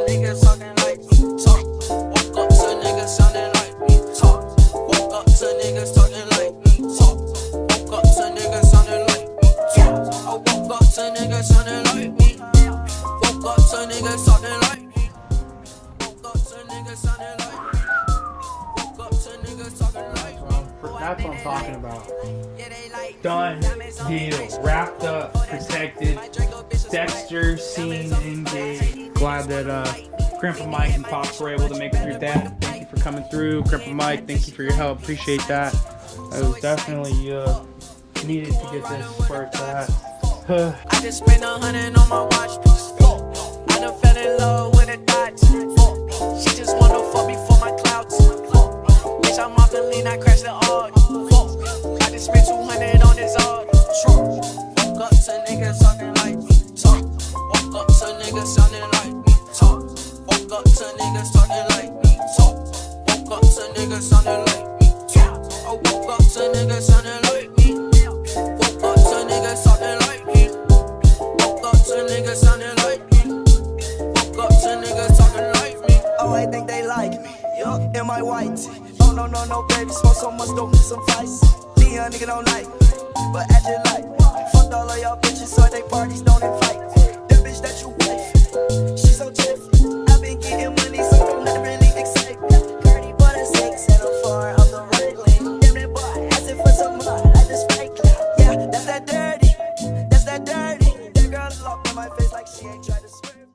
Niggas talking like me, talk. Walk up to niggas sounding like me, talk. Walk up to niggas talking like me, talk. Walk up to niggas sounding like me, talk. I walk up to niggas sounding like me. Walk up to niggas talking like me. Walk up to niggas sounding like me. Walk up to niggas talking like me. That's what I'm talking about. Done deal. Wrapped up, protected. Dexter, scene, engaged. Glad that Grandpa Mike and Pops were able to make it through that. Thank you for coming through. Grandpa Mike, thank you for your help. Appreciate that. It was definitely needed to get this where it's at. I just spent 100 on my watch piece. I done fell in love with a Dodge. She just wanna fuck me for my clouds. Bitch, I'm off the lean, I crashed the Audi. I just spent 200 on this Audi. Walk up to niggas talking like me. Talk. Walk up to niggas sounding like me. Talk. Walk up to niggas talking like me. Talk. Walk up to niggas sounding like me. Talk. I walk up to niggas sounding like me. Walk up to niggas talking like me. Walk up to niggas sounding like me. Walk up to niggas talking like me. Oh, I think they like me. In my white tee. Oh no, baby, smoke so much, don't need some vice. Young nigga don't like me, but act it like me. Fucked all of y'all bitches, so they parties don't invite me. That bitch that you wife, she so different. I've been getting money, so don't let really excite me. Cardi bought a 6 and a 4 of the right lane. Damn that boy, asking for some mud, I just fake it. Yeah, that's that dirty, that's that dirty. That girl locked on my face like she ain't tried to swerve.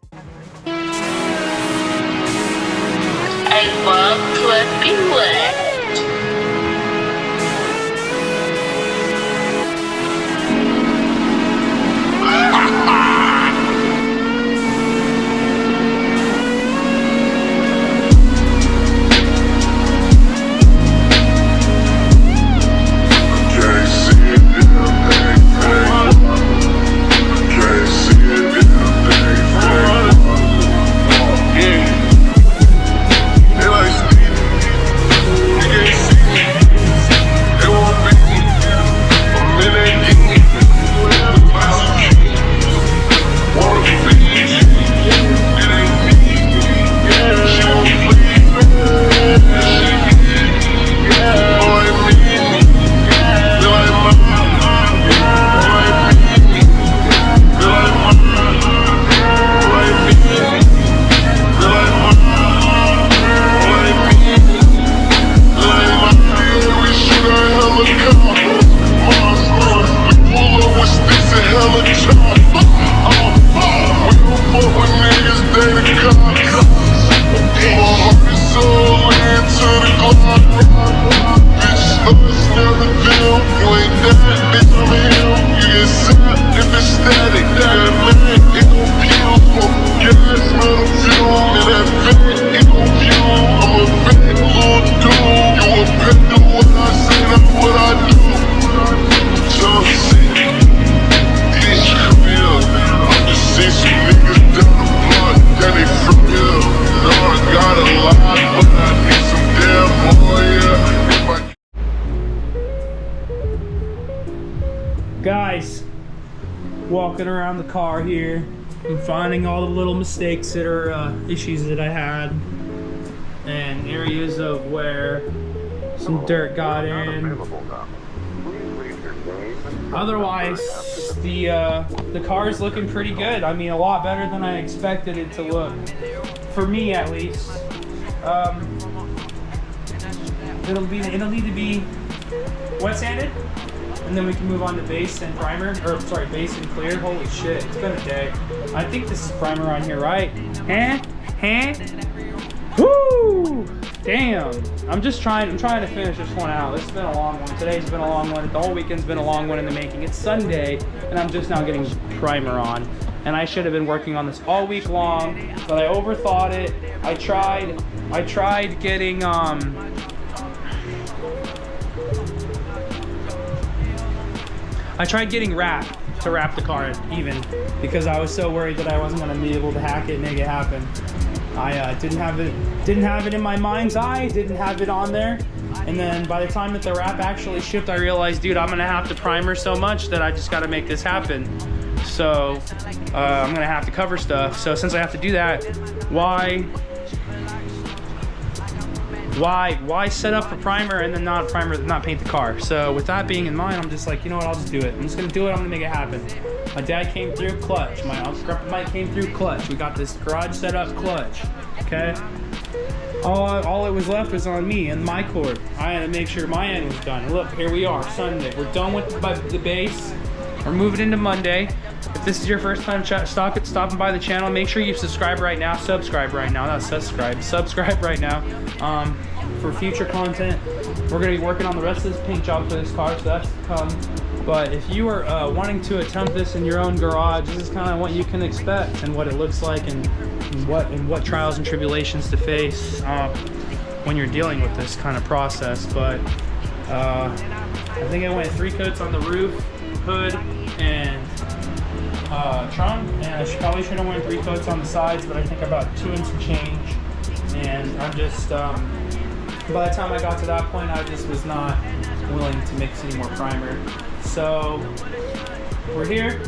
I love to be wet. Guys, walking around the car here and finding all the little mistakes that are issues that I had and areas of where some dirt got in. Otherwise, the car's looking pretty good. I mean, a lot better than I expected it to look, for me at least. It'll need to be wet sanded, and then we can move on to base and primer, or sorry, base and clear. Holy shit, it's been a day. I think this is primer on here, right? Woo! Damn. I'm trying to finish this one out. This has been a long one. Today's been a long one. The whole weekend's been a long one in the making. It's Sunday, and I'm just now getting primer on. And I should have been working on this all week long, but I overthought it. I tried getting I tried getting wrap to wrap the car even because I was so worried that I wasn't gonna be able to hack it and make it happen. I didn't have it in my mind's eye, didn't have it on there. And then by the time that the wrap actually shipped, I realized, dude, I'm gonna have to primer so much that I just gotta make this happen. So I'm gonna have to cover stuff. So since I have to do that, why set up for primer and then not paint the car? So with that being in mind, I'm just like, you know what, I'll just do it. I'm just gonna do it, I'm gonna make it happen. My dad came through clutch. My Uncle Mike came through clutch. We got this garage set up clutch, okay? All it was left was on me and my cord. I had to make sure my end was done. And look, here we are, Sunday. We're done with the base. We're moving into Monday. If this is your first time stopping by the channel, make sure you subscribe right now. Subscribe right now, not subscribe. Subscribe right now for future content. We're gonna be working on the rest of this paint job for this car, so that's to come. But if you are wanting to attempt this in your own garage, this is kind of what you can expect and what it looks like and what trials and tribulations to face when you're dealing with this kind of process. But I think I went 3 coats on the roof, hood, and trunk, and I probably should have went 3 coats on the sides, but I think about 2 and some change. And I'm just by the time I got to that point, I just was not willing to mix any more primer. So we're here.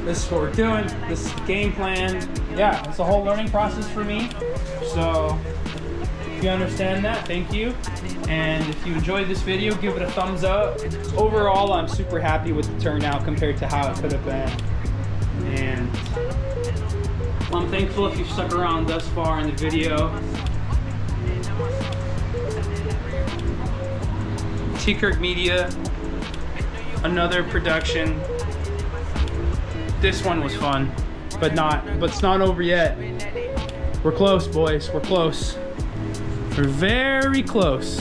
This is what we're doing. This is the game plan. Yeah, it's a whole learning process for me. So if you understand that, thank you. And if you enjoyed this video, give it a thumbs up. Overall, I'm super happy with the turnout compared to how it could have been. And I'm thankful if you've stuck around thus far in the video. TKirkMedia, another production. This one was fun, but it's not over yet. We're close, boys. We're close. We're very close.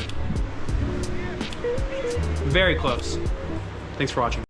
Very close. Thanks for watching.